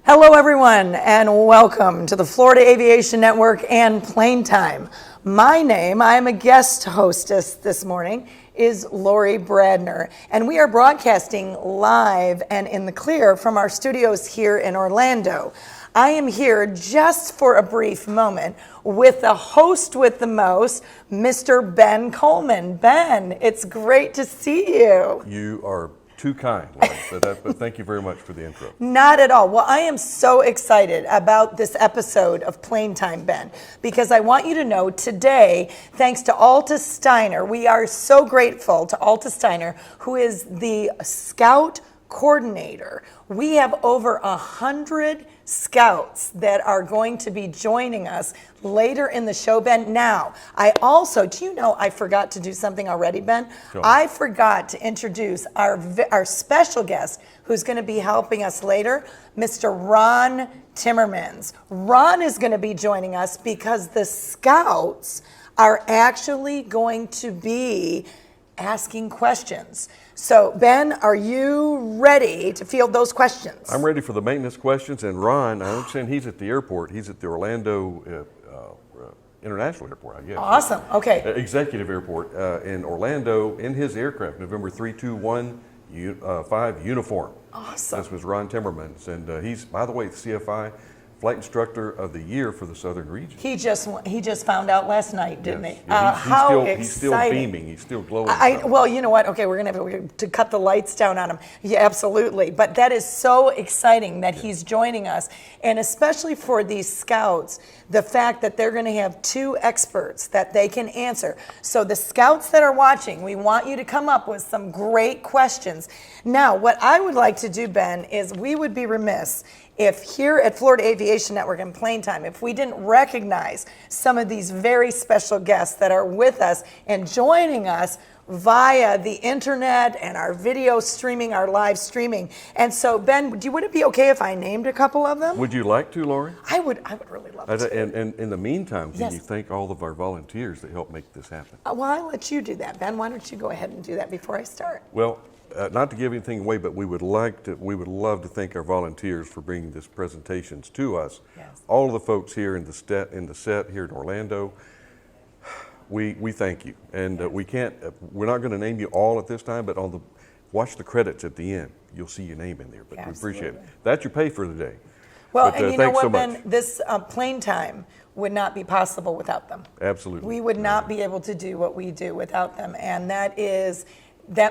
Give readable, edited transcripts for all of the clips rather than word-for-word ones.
Hello everyone and welcome to the Florida Aviation Network and Plane Time. I am a guest hostess this morning, is Lori Bradner, and we are broadcasting live and in the clear from our studios here in Orlando. I am here just for a brief moment with the host with the most, Mr. Ben Coleman. Ben, it's great to see you. You are too kind, Lori, but thank you very much for the intro. Not at all. Well, I am so excited about this episode of Plane Time, Ben, because I want you to know today, thanks to Alta Steiner, we are so grateful to Alta Steiner, who is the Scout coordinator. We have over 100 scouts that are going to be joining us later in the show, Ben. Now, I also, do you know I forgot to do something already, Ben? I forgot to introduce our special guest who's going to be helping us later, Mr. Ron Timmermans. Ron is going to be joining us because the scouts are actually going to be asking questions. So, Ben, are you ready to field those questions? I'm ready for the maintenance questions, and Ron, I understand he's at the airport. He's at the Orlando International Airport, I guess. Awesome, okay. Executive Airport in Orlando in his aircraft, November 3215 uniform. Awesome. This was Ron Timmermans, and he's, by the way, the CFI Flight Instructor of the Year for the Southern Region. He just found out last night, didn't he? Yeah, he's still beaming. He's still glowing. Well, you know what? Okay, we're gonna have to cut the lights down on him. Yeah, absolutely. But that is so exciting that he's joining us, and especially for these scouts, the fact that they're going to have two experts that they can answer. So the scouts that are watching, we want you to come up with some great questions. Now, what I would like to do, Ben, is we would be remiss if here at Florida Aviation Network and Plane Time, if we didn't recognize some of these very special guests that are with us and joining us via the internet and our video streaming, our live streaming. And so, Ben, would it be okay if I named a couple of them? Would you like to, Lori? I would really love to. And in the meantime, can Yes. you thank all of our volunteers that help make this happen? Well, I'll let you do that, Ben. Why don't you go ahead and do that before I start? Well, not to give anything away, but we would love to thank our volunteers for bringing these presentations to us. Yes. All of the folks here in the set here in Orlando, we thank you, and we're not going to name you all at this time, but watch the credits at the end. You'll see your name in there, but Absolutely. We appreciate it. That's your pay for today. Well, but, and you know what, so Ben, this Plane Time would not be possible without them. Absolutely. We would not be able to do what we do without them, and that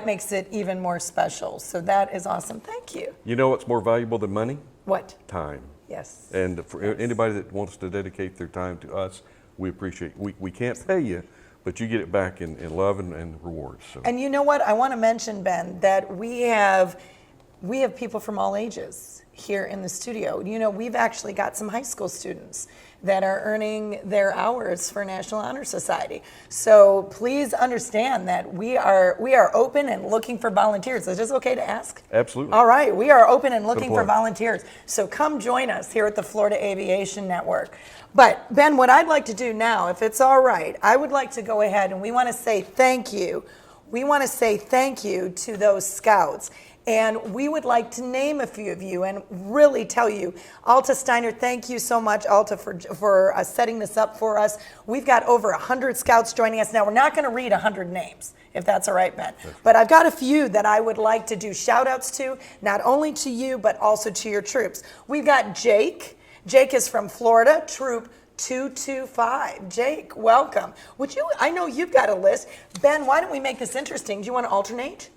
makes it even more special. So that is awesome. Thank you. You know what's more valuable than money? What? Time. Yes. And for anybody that wants to dedicate their time to us, we appreciate it. We can't pay you, but you get it back in love and rewards. So. And you know what? I want to mention, Ben, that we have people from all ages here in the studio. You know, we've actually got some high school students that are earning their hours for National Honor Society. So please understand that we are open and looking for volunteers. Is this okay to ask? Absolutely. All right, we are open and looking for volunteers. So come join us here at the Florida Aviation Network. But Ben, what I'd like to do now, if it's all right, I would like to go ahead and we want to say thank you. We want to say thank you to those scouts. And we would like to name a few of you and really tell you, Alta Steiner, thank you so much, Alta, for setting this up for us. We've got over 100 scouts joining us now. We're not going to read 100 names, if that's all right, Ben. But I've got a few that I would like to do shout outs to, not only to you, but also to your troops. We've got Jake. Jake is from Florida, Troop 225. Jake, welcome. I know you've got a list. Ben, why don't we make this interesting? Do you want to alternate?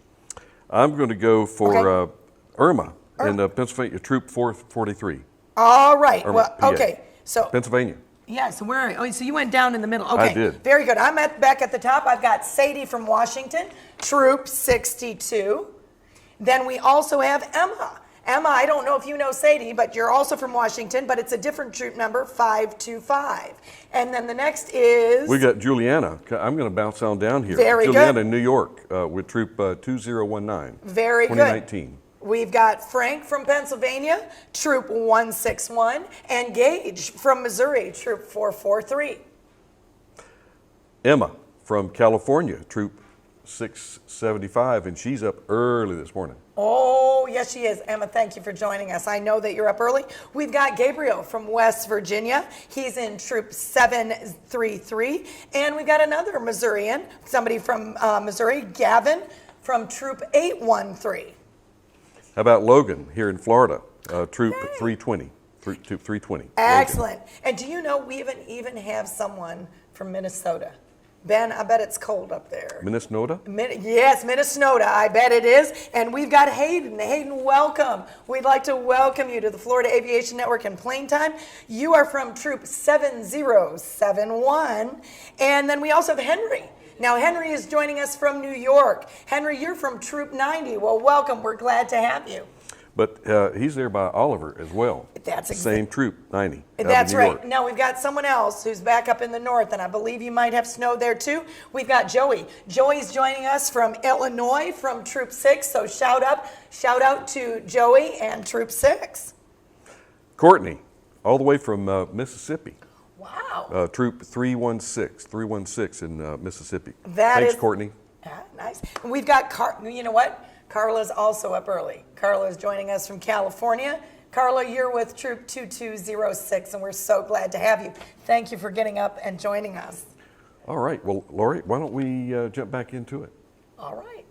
I'm going to go for Irma in Pennsylvania, Troop 443. All right. Irma, well, okay. So Pennsylvania. Yeah. So where are you? Oh, so you went down in the middle. Okay. I did. Very good. I'm back at the top. I've got Sadie from Washington, Troop 62. Then we also have Emma. Emma, I don't know if you know Sadie, but you're also from Washington, but it's a different troop number, 525. And then the next is... We got Juliana. I'm going to bounce on down here. Very Juliana good. in New York with Troop 2019. Very 2019. Good. We've got Frank from Pennsylvania, Troop 161, and Gage from Missouri, Troop 443. Emma from California, Troop 675, and she's up early this morning. Oh, yes, she is. Emma, thank you for joining us. I know that you're up early. We've got Gabriel from West Virginia. He's in Troop 733. And we've got another Missourian, somebody from Missouri, Gavin, from Troop 813. How about Logan here in Florida, Troop 320? Troop 320. Excellent. Logan. And do you know we even have someone from Minnesota? Ben, I bet it's cold up there. Minnesota? Yes, Minnesota. I bet it is. And we've got Hayden. Hayden, welcome. We'd like to welcome you to the Florida Aviation Network in Plain Time. You are from Troop 7071. And then we also have Henry. Now, Henry is joining us from New York. Henry, you're from Troop 90. Well, welcome. We're glad to have you. But he's there by Oliver as well. That's same Troop 90. That's right. Now we've got someone else who's back up in the north, and I believe you might have snow there too. We've got Joey. Joey's joining us from Illinois, from Troop 6. So shout out to Joey and Troop 6. Courtney, all the way from Mississippi. Wow. Troop 316 in Mississippi. Thanks, Courtney. Nice. And we've got you know what? Carla's also up early. Carla is joining us from California. Carla, you're with Troop 2206, and we're so glad to have you. Thank you for getting up and joining us. All right. Well, Lori, why don't we jump back into it? All right.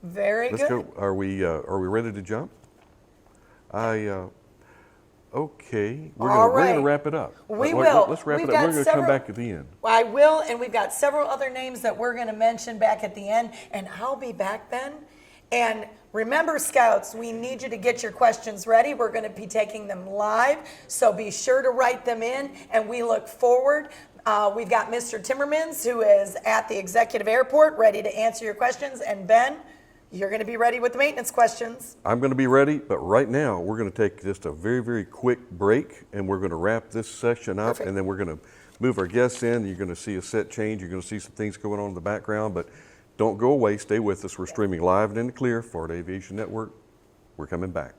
Very good. Let's go. Are we ready to jump? Okay. We're gonna wrap it up. We will. Let's wrap it up. We're gonna come back at the end. I will, and we've got several other names that we're gonna mention back at the end, and I'll be back then. And remember, Scouts, we need you to get your questions ready. We're going to be taking them live, so be sure to write them in, and we look forward. We've got Mr. Timmermans, who is at the Executive Airport, ready to answer your questions. And Ben, you're going to be ready with the maintenance questions. I'm going to be ready, but right now we're going to take just a very, very quick break, and we're going to wrap this session up. Perfect. And then we're going to move our guests in. You're going to see a set change. You're going to see some things going on in the background, but don't go away. Stay with us. We're streaming live and in the clear. Florida Aviation Network. We're coming back.